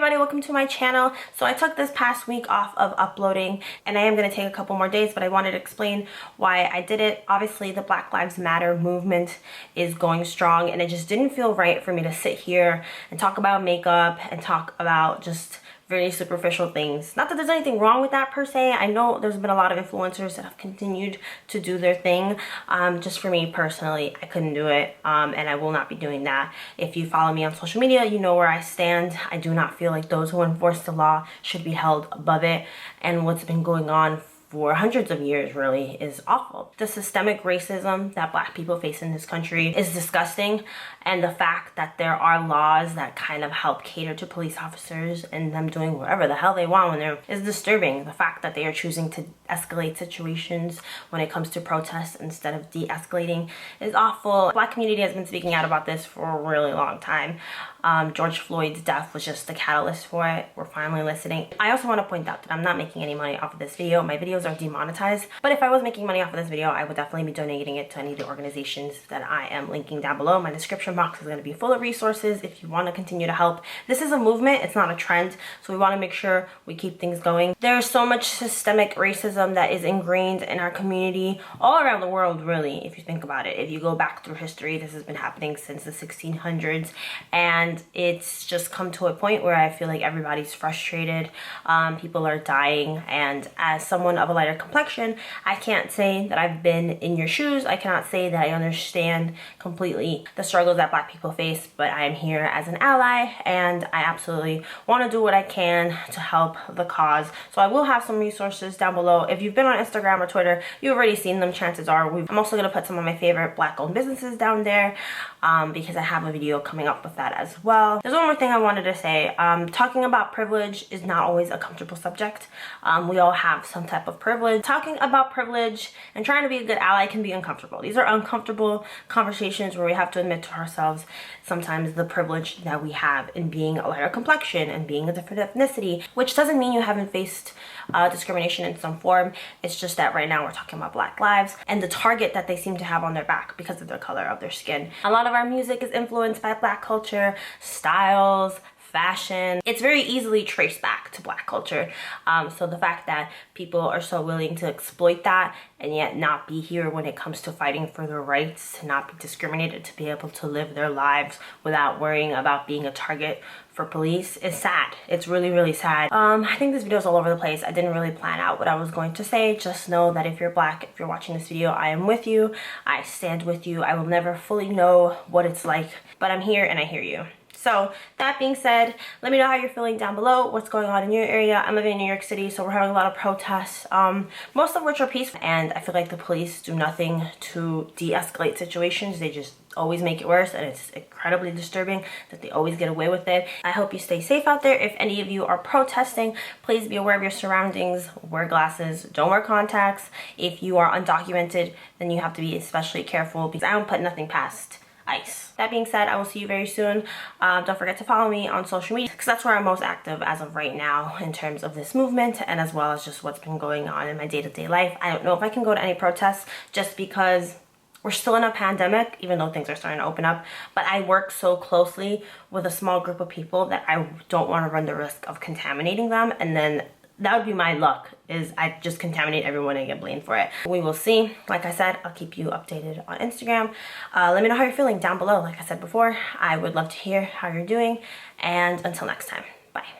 everybody, welcome to my channel. So I took this past week off of uploading and I am going to take a couple more days, but I wanted to explain why I did it. Obviously the Black Lives Matter movement is going strong and it just didn't feel right for me to sit here and talk about makeup and talk about just very superficial things. Not that there's anything wrong with that per se. I know there's been a lot of influencers that have continued to do their thing. Just for me personally, I couldn't do it, and I will not be doing that. If you follow me on social media, you know where I stand. I do not feel like those who enforce the law should be held above it, and what's been going on for hundreds of years really is awful. The systemic racism that Black people face in this country is disgusting, and the fact that there are laws that kind of help cater to police officers and them doing whatever the hell they want when they're is disturbing. The fact that they are choosing to escalate situations when it comes to protests instead of de-escalating is awful. The Black community has been speaking out about this for a really long time. George Floyd's death was just the catalyst for it. We're finally listening. I also want to point out that I'm not making any money off of this video. My videos are demonetized, but if I was making money off of this video, I would definitely be donating it to any of the organizations that I am linking down below. My description box is going to be full of resources if you want to continue to help. This is a movement, it's not a trend, so we want to make sure we keep things going. There's so much systemic racism that is ingrained in our community all around the world, really, if you think about it. If you go back through history, this has been happening since the 1600s, and it's just come to a point where I feel like everybody's frustrated. People are dying, and as someone of a lighter complexion, I can't say that I've been in your shoes. I cannot say that I understand completely the struggles that Black people face, but I am here as an ally and I absolutely want to do what I can to help the cause. So I will have some resources down below. If you've been on Instagram or Twitter, you've already seen them, chances are. I'm also going to put some of my favorite Black owned businesses down there because I have a video coming up with that as well. There's one more thing I wanted to say. Talking about privilege is not always a comfortable subject. We all have some type of privilege. Talking about privilege and trying to be a good ally can be uncomfortable. These are uncomfortable conversations where we have to admit to ourselves sometimes the privilege that we have in being a lighter complexion and being a different ethnicity, which doesn't mean you haven't faced discrimination in some form. It's just that right now we're talking about Black lives and the target that they seem to have on their back because of the color of their skin. A lot of our music is influenced by Black culture, styles, fashion. It's very easily traced back to Black culture. So the fact that people are so willing to exploit that and yet not be here when it comes to fighting for their rights, to not be discriminated, to be able to live their lives without worrying about being a target for police is sad. It's really, really sad. I think this video is all over the place. I didn't really plan out what I was going to say. Just know that if you're Black, if you're watching this video, I am with you. I stand with you. I will never fully know what it's like, but I'm here and I hear you. So that being said, let me know how you're feeling down below, what's going on in your area. I'm living in New York City, so we're having a lot of protests, most of which are peaceful, and I feel like the police do nothing to de-escalate situations. They just always make it worse, and it's incredibly disturbing that they always get away with it. I hope you stay safe out there. If any of you are protesting, please be aware of your surroundings. Wear glasses, don't wear contacts. If you are undocumented, then you have to be especially careful because I don't put nothing past ICE. That being said, I will see you very soon. Don't forget to follow me on social media because that's where I'm most active as of right now in terms of this movement and as well as just what's been going on in my day-to-day life. I don't know if I can go to any protests just because we're still in a pandemic, even though things are starting to open up, but I work so closely with a small group of people that I don't want to run the risk of contaminating them, and then that would be my luck, is I just contaminate everyone and get blamed for it. We will see. Like I said, I'll keep you updated on Instagram. Let me know how you're feeling down below. Like I said before, I would love to hear how you're doing, and until next time, bye.